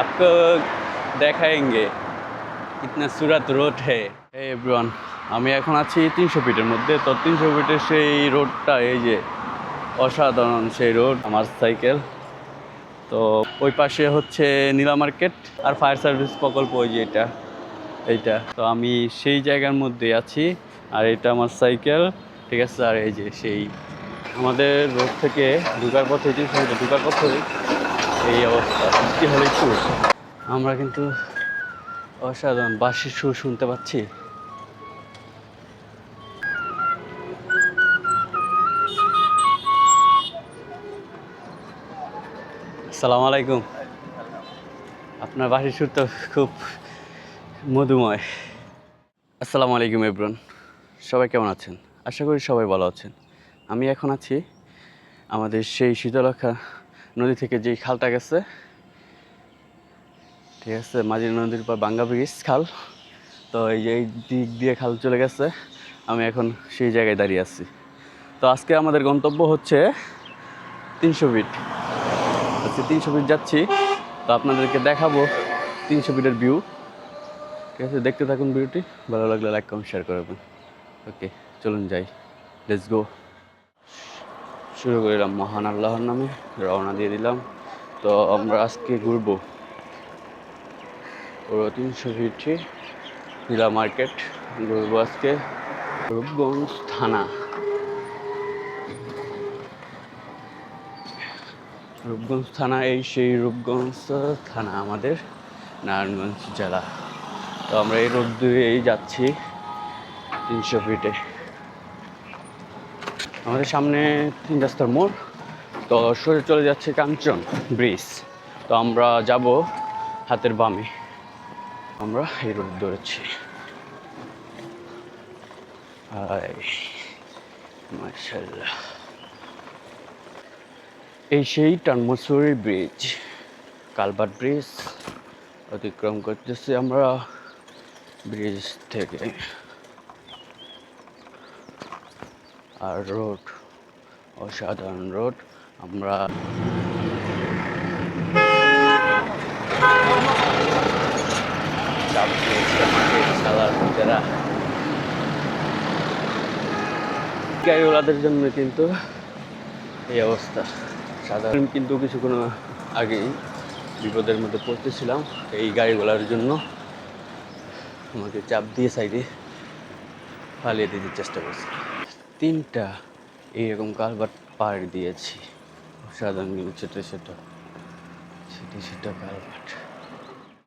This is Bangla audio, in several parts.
आपको দেখাएंगे कितना सूरत रोड है। এই এভরিওয়ান, আমি এখন আছি 300 ফিটের মধ্যে। তো 300 ফিটের সেই রোডটা, এই যে অসাধারণ সেই রোড। আমার সাইকেল, তো ওই পাশে হচ্ছে নীলা মার্কেট আর ফায়ার সার্ভিস প্রকল্প, ওই যে এইটা। তো আমি সেই জায়গার মধ্যে আছি, আর এটা আমার সাইকেল, ঠিক আছে। আর এই যে সেই আমাদের রোড থেকে ঢোকার পথে, 300 ফিটে ঢোকার পথে এই অবস্থা। বৃষ্টি হলে একটু আমরা কিন্তু অসাধারণ বাঁশির সুর শুনতে পাচ্ছি। আসসালামু আলাইকুম। আপনার বাঁশির সুর তো খুব মধুময়। আসসালামু আলাইকুম এভরিওয়ান, সবাই কেমন আছেন? আশা করি সবাই ভালো আছেন। আমি এখন আছি আমাদের সেই শীতলক্ষা নদী থেকে যেই খালটা গেছে, ঠিক আছে, মাঝির নদীর পর বাঙ্গা ব্রিজ খাল। তো এই যে এই দিক দিয়ে খাল চলে গেছে, আমি এখন সেই জায়গায় দাঁড়িয়ে আছি। তো আজকে আমাদের গন্তব্য হচ্ছে 300 ফিট। আজকে 300 ফিট যাচ্ছি, তো আপনাদেরকে দেখাবো 300 ফিটের ভিউ, ঠিক আছে। দেখতে থাকুন ভিউটি, ভালো লাগলে লাইক কমেন্ট শেয়ার করবেন। ওকে, চলুন যাই, লেটস গো। শুরু করলাম মহান আল্লাহর নামে, রওনা দিয়ে দিলাম। তো আমরা আজকে ঘুরবো পুরো 300 ফিটে নীলা মার্কেট ঘুরবো আজকে। রূপগঞ্জ থানা, রূপগঞ্জ থানা, এই সেই রূপগঞ্জ থানা আমাদের নারায়ণগঞ্জ জেলা। তো আমরা এই রোড দিয়েই যাচ্ছি 300 ফিটে। আমাদের সামনে 3 রাস্তার মোড়, তো সরে চলে যাচ্ছে কাঞ্চন ব্রিজ। তো আমরা যাব হাতের বামে, আমরা এই রোড ধরেছি। মাশাআল্লাহ, এই সেই টানমসুরি ব্রিজ, কালভার্ট ব্রিজ অতিক্রম করতেছি আমরা ব্রিজ থেকে। আর রোড অসাধারণ রোড। আমরা গাড়িওয়ালাদের জন্য কিন্তু এই অবস্থা। সাধারণ কিন্তু কিছুক্ষণ আগেই বিপদের মধ্যে পড়তেছিলাম এই গাড়িগুলোর জন্য। আমাকে চাপ দিয়ে সাইডে পালিয়ে দিতে চেষ্টা করছি। 3টা এইরকম কালভার্ট পাড় দিয়েছি, সাধারণ কিন্তু ছোটো ছোটো কালভার্ট।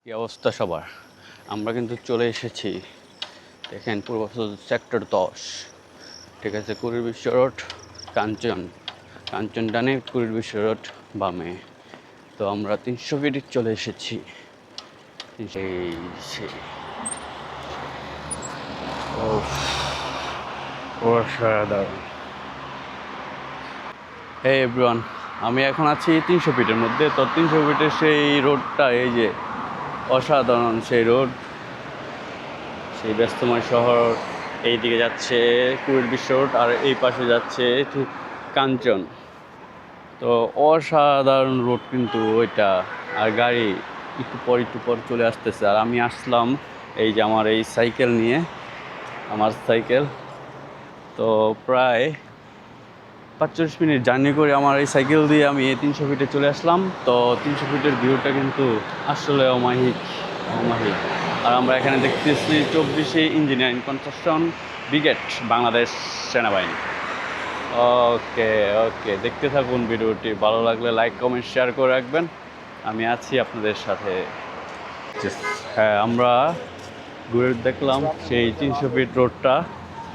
কি অবস্থা সবার? আমরা কিন্তু চলে এসেছি, দেখেন, পূর্ব সেক্টর 10, ঠিক আছে। কুড়ির বিশ্ব রোড, কাঞ্চন ডানে, কুড়ির বিশ্ব রোড বামে। তো আমরা 300 ফিটে চলে এসেছি। অসাধারণ। হে এভরিওয়ান, আমি এখন আছি 300 ফিটের মধ্যে। তো 300 ফিটের সেই রোডটা, এই যে অসাধারণ সেই রোড, সেই ব্যস্তময় শহর। এই দিকে যাচ্ছে কুড়ির বিশ্ব রোড, আর এই পাশে যাচ্ছে ঠিক কাঞ্চন। তো অসাধারণ রোড কিন্তু ওইটা। আর গাড়ি একটু পর চলে আসতেছে, আর আমি আসলাম এই যে আমার এই সাইকেল নিয়ে, আমার সাইকেল। তো প্রায় 45 মিনিট জার্নি করে আমার এই সাইকেল দিয়ে আমি 300 ফিটে চলে আসলাম। তো 300 ফিটের ভিউটা কিন্তু আসলে অমায়িক। আর আমরা এখানে দেখতেছি 24 ইঞ্জিনিয়ারিং কনস্ট্রাকশন ব্রিগেড, বাংলাদেশ সেনাবাহিনী। ওকে, দেখতে থাকুন ভিডিওটি, ভালো লাগলে লাইক কমেন্ট শেয়ার করে রাখবেন। আমি আছি আপনাদের সাথে। হ্যাঁ, আমরা ঘুরে দেখলাম সেই 300 ফিট রোডটা।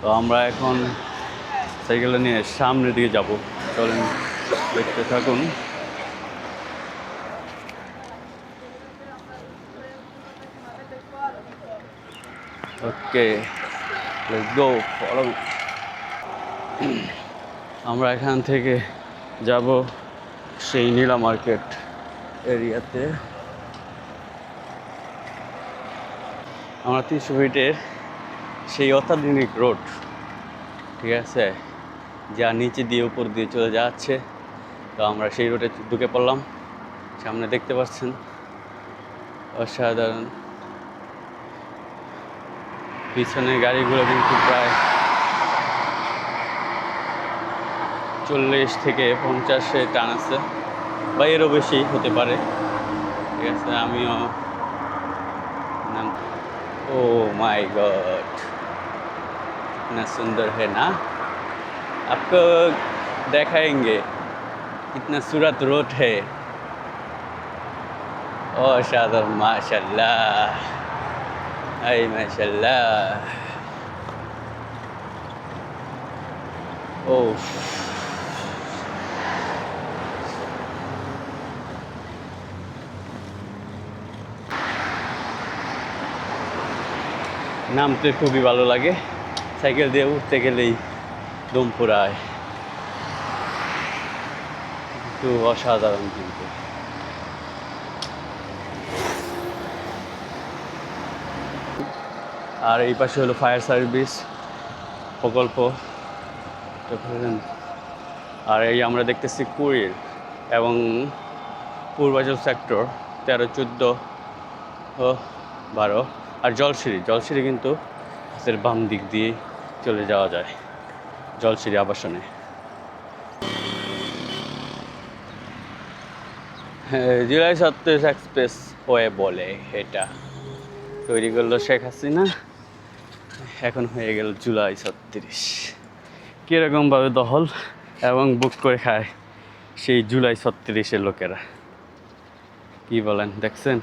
তো আমরা এখন সাইকেলটা নিয়ে সামনের দিকে যাব, চলেন দেখতে থাকুন। ওকে, লেটস গো, ফলো মি। আমরা এখান থেকে যাব সেই নীলা মার্কেট এরিয়াতে। আমরা 300 ফিটের সেই অত্যাধুনিক রোড, ঠিক আছে, যা নিচে দিয়ে উপর দিয়ে চলে যাচ্ছে। তো আমরা সেই রোডে ঢুকে পড়লাম। সামনে দেখতে পাচ্ছেন অসাধারণ। পিছনের গাড়িগুলো কিন্তু প্রায় 40 থেকে 50 টান আছে, বা এরও বেশি হতে পারে। ঠিক আছে, আমিও নাম। ও माय गॉड, कितना सुंदर है ना। आपको दिखाएंगे कितना सूरत रोड है। অসাধারণ, মাশাআল্লাহ, এই মাশাআল্লাহ। ও নামতে খুবই ভালো লাগে, সাইকেল দিয়ে উঠতে গেলেই দম ফুরায়, একটু অসাধারণ কিন্তু। আর এই পাশে হলো ফায়ার সার্ভিস প্রকল্প। আর এই আমরা দেখতেছি কুড়িল এবং পূর্বাচল সেক্টর 13, 14 ও 12। আর জলসিঁড়ি কিন্তু এর বাম দিক দিয়ে চলে যাওয়া যায় জলসিঁড়ি আবাসনে। জুলাই 37 এক্সপ্রেস ওয়ে বলে, এটা তৈরি করলো শেখ হাসিনা, এখন হয়ে গেল জুলাই 36। কীরকমভাবে দখল এবং বুক করে খায় সেই জুলাই 36-এর লোকেরা, কি বলেন দেখছেন?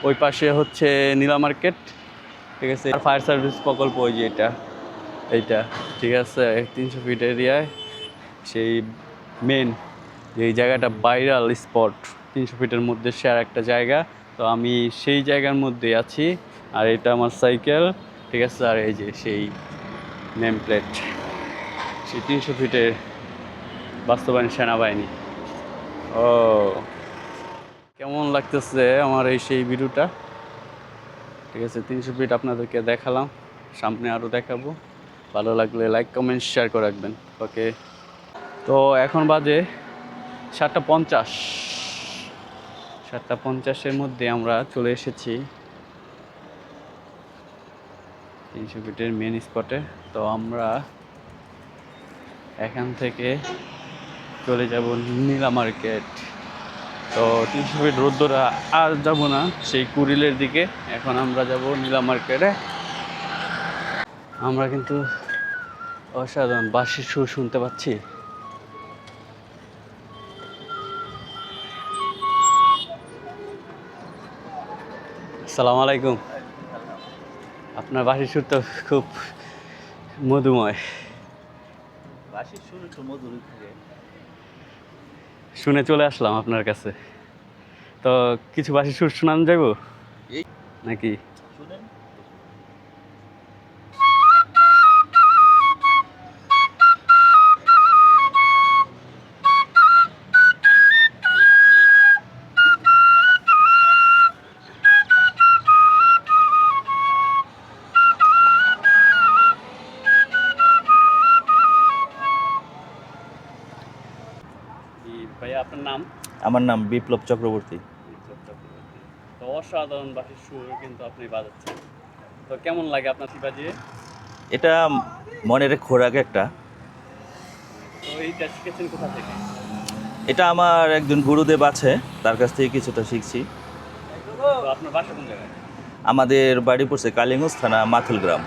ওই পাশে হচ্ছে নীলা মার্কেট, ঠিক আছে। আর ফায়ার সার্ভিস প্রকল্প ওই যে এইটা, ঠিক আছে। 300 ফিট এরিয়ায় সেই মেন যেই জায়গাটা ভাইরাল স্পট, 300 ফিটের মধ্যে শেয়ার একটা জায়গা। তো আমি সেই জায়গার মধ্যে আছি, আর এটা আমার সাইকেল, ঠিক আছে। আর এই যে সেই নেম প্লেট, সেই 300 ফিটের বাস্তবায়ন সেনাবাহিনী। ও কেমন লাগতেছে আমার এই সেই ভিডিওটা, ঠিক আছে। 300 ফিট আপনাদেরকে দেখালাম, সামনে আরও দেখাবো। ভালো লাগলে লাইক, কমেন্ট, শেয়ার করে রাখবেন। ওকে, তো এখন বাজে 7:50। 7:50-এর মধ্যে আমরা চলে এসেছি 300 ফিটের মেন স্পটে। তো আমরা এখান থেকে চলে যাব নীলা মার্কেট। তো 300 ফিট রোড ধরে আর যাব না সেই কুড়িলের দিকে, এখন আমরা যাব নীলা মার্কেটে। আমরা কিন্তু অসাধারণ বাঁশির সুর শুনতে পাচ্ছি। আসসালামু আলাইকুম। আপনার বাঁশির সুর তো খুব মধুময়। বাঁশির সুর একটু মধুর থাকে, শুনে চলে আসলাম আপনার কাছে। তো কিছু বাঁশির সুর শোনানো যাব নাকি? শুনেন। ভাইয়া আপনার নাম? আমার নাম বিপ্লব চক্রবর্তী। তো অসাধারণ বাঁশির সুর কিন্তু আপনি বাজাচ্ছেন, তো কেমন লাগে আপনার বাজিয়ে? এটা মনের খোরাক একটা। তো এইটা শিখেছেন কোথা থেকে? এটা আমার একজন গুরুদেব আছে, তার কাছ থেকে কিছুটা শিখছি। তো আপনার বাসা কোন জায়গায়? আমাদের বাড়ি পড়ছে কালিগঞ্জ থানা, মাথুল গ্রাম।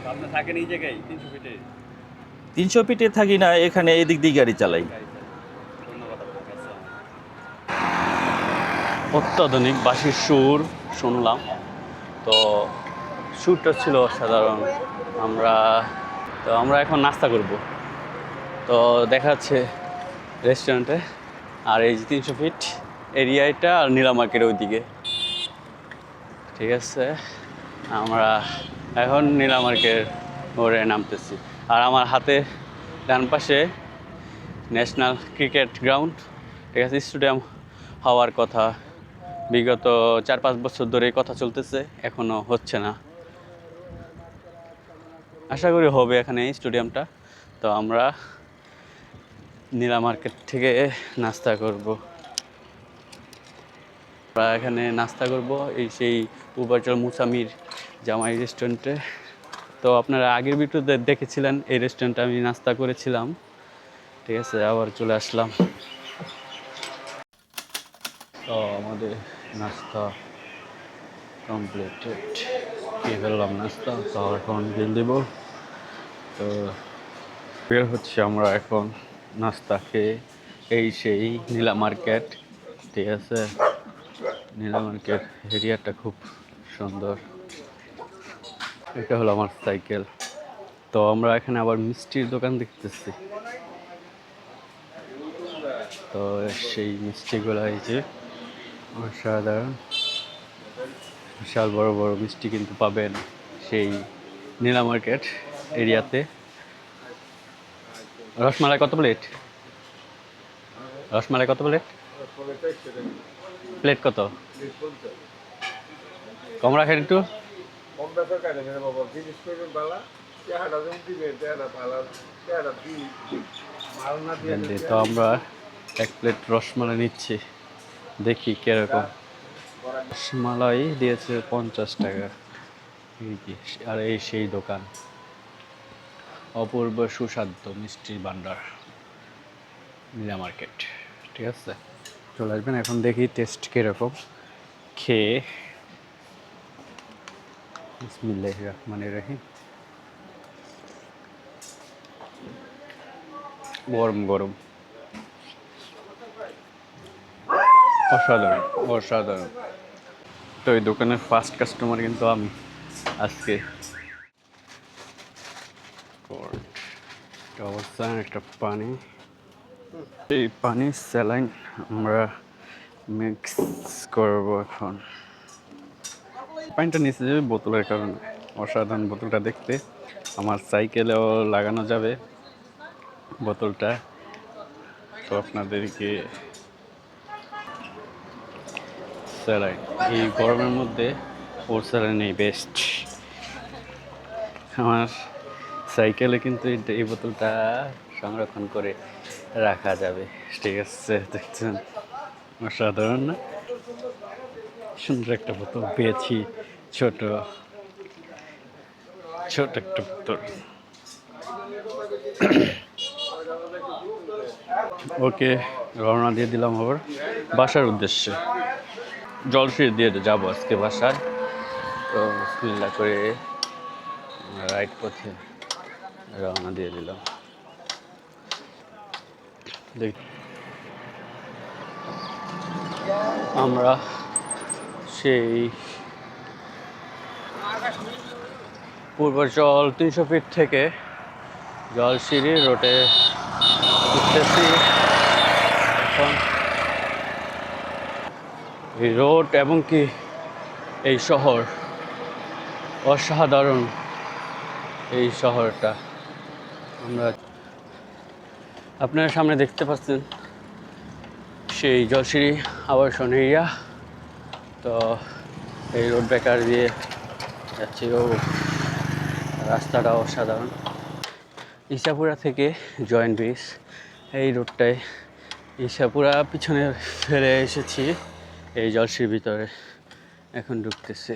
তো আপনি থাকেন এই জায়গায় 300 ফিটে? 300 ফিটে থাকি না, এখানে এদিক দিয়ে গাড়ি চালাই। ধন্যবাদ আপনাকে। অত্যাধুনিক বাঁশির সুর শুনলাম, তো সুরটা ছিল অসাধারণ। আমরা এখন নাস্তা করব, তো দেখা যাচ্ছে রেস্টুরেন্টে। আর এই যে 300 ফিট এরিয়াটা আর নীলা মার্কেটের ওইদিকে, ঠিক আছে। আমরা এখন নীলা মার্কেট ওরে নামতেছি। আর আমার হাতে ডান পাশে ন্যাশনাল ক্রিকেট গ্রাউন্ড, ঠিক আছে। স্টেডিয়াম হওয়ার কথা, বিগত 4-5 বছর ধরে কথা চলতেছে, এখনও হচ্ছে না। আশা করি হবে এখানে এই স্টেডিয়ামটা। তো আমরা নীলা মার্কেট থেকে নাস্তা করব। আমরা এখানে নাস্তা করব এই সেই পূর্বাচল মুসামির জামাই রেস্টুরেন্টে। তো আপনারা আগের ভিডিওতে দেখেছিলেন এই রেস্টুরেন্টে আমি নাস্তা করেছিলাম। ঠিক আছে, আবার চলে আসলাম। তো আমাদের নাস্তা কমপ্লিটেড, খেয়ে ফেললাম নাস্তা। তো এখন বিল দেব। তো বের হচ্ছে আমরা এখন নাস্তা খেয়ে এই সেই নীলা মার্কেট। ঠিক আছে, নীলা মার্কেট এরিয়াটা খুব সুন্দর। এটা হলো আমার সাইকেল। তো আমরা এখানে আবার মিষ্টির দোকান দেখতেছি। তো সেই মিষ্টিগুলো এই যে অসাধারণ, বিশাল বড় বড় মিষ্টি কিন্তু পাবেন সেই নীলা মার্কেট এরিয়াতে। রসমালাই কত প্লেট? রসমালাই কত প্লেট? প্লেট কত? কম রাখেন একটু। তো আমরা এক প্লেট রসমালাই নিচ্ছি, দেখি কিরকম। রসমালাই দিয়েছে 50 টাকা। আর এই সেই দোকান অপূর্ব সুস্বাদু মিষ্টির ভান্ডার নীলা মার্কেট। ঠিক আছে, চলে আসবেন। এখন দেখি টেস্ট কিরকম খেয়ে। বিসমিল্লাহির রহমানির রহিম। গরম গরম, অসাধারণ অসাধারণ। তো এই দোকানের ফার্স্ট কাস্টমার কিন্তু আমি আজকে। অবস্থা একটা পানি, এই পানি স্যালাইন আমরা মিক্স করব এখন। পানিটা নিচে যাবে বোতলের কারণে। অসাধারণ বোতলটা দেখতে, আমার সাইকেলেও লাগানো যাবে বোতলটা। তো আপনাদেরকে স্যালাইন এই গরমের মধ্যে ওর স্যালাইন এই বেস্ট। আমার সাইকেলে কিন্তু এই বোতলটা সংরক্ষণ করে রাখা যাবে। ঠিক আছে, দেখছেন অসাধারণ না? সুন্দর একটা বোতল পেয়েছি, ছোট ছোট একটা বোতল। ওকে, রওনা দিয়ে দিলাম আবার বাসার উদ্দেশ্যে। জলসিঁড়ি দিয়ে যাবো আজকে বাসায়। তো বিসমিল্লাহ করে রাইট পথে রওনা দিয়ে দিলাম। আমরা সেই পূর্বাচল 300 ফিট থেকে জলসিঁড়ি রোডে উঠতেছি এখন। এই রোড এবং কি এই শহর অসাধারণ। এই শহরটা আমরা আপনার সামনে দেখতে পাচ্ছেন সেই জলসিঁড়ি আবাসন এরিয়া। তো এই রোড বেকার দিয়ে যাচ্ছি। ও রাস্তাটা অসাধারণ। ইসাপুরা থেকে জয়েন্ট ব্রিজ এই রোডটায় ইসাপুরা পিছনে ফেলে এসেছি এই জলসিঁড়ির ভিতরে, এখন ঢুকতেছে।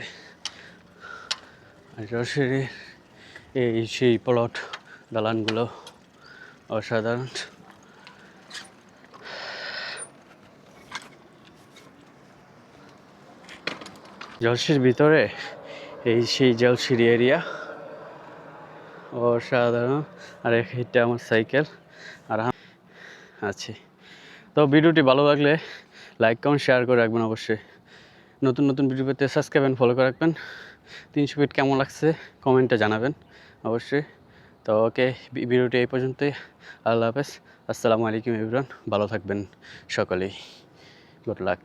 আর জলসিঁড়ির এই সেই প্লট দালানগুলো অসাধারণ। জলসিঁড়ির ভিতরে এই সেই জলসিঁড়ি এরিয়া অসাধারণ। আর এটা আমার সাইকেল আর আছি। তো ভিডিওটি ভালো লাগলে লাইক কমেন্ট শেয়ার করে রাখবেন অবশ্যই। নতুন নতুন ভিডিও পেতে সাবস্ক্রাইব অ্যান্ড ফলো করে রাখবেন। 300 ফিট কেমন লাগছে কমেন্টে জানাবেন অবশ্যই। তো ওকে, ভিডিওটি এই পর্যন্তই। আল্লাহ হাফেজ, আসসালামু আলাইকুম এভরিওয়ান। ভালো থাকবেন সকলেই, গুড লাক।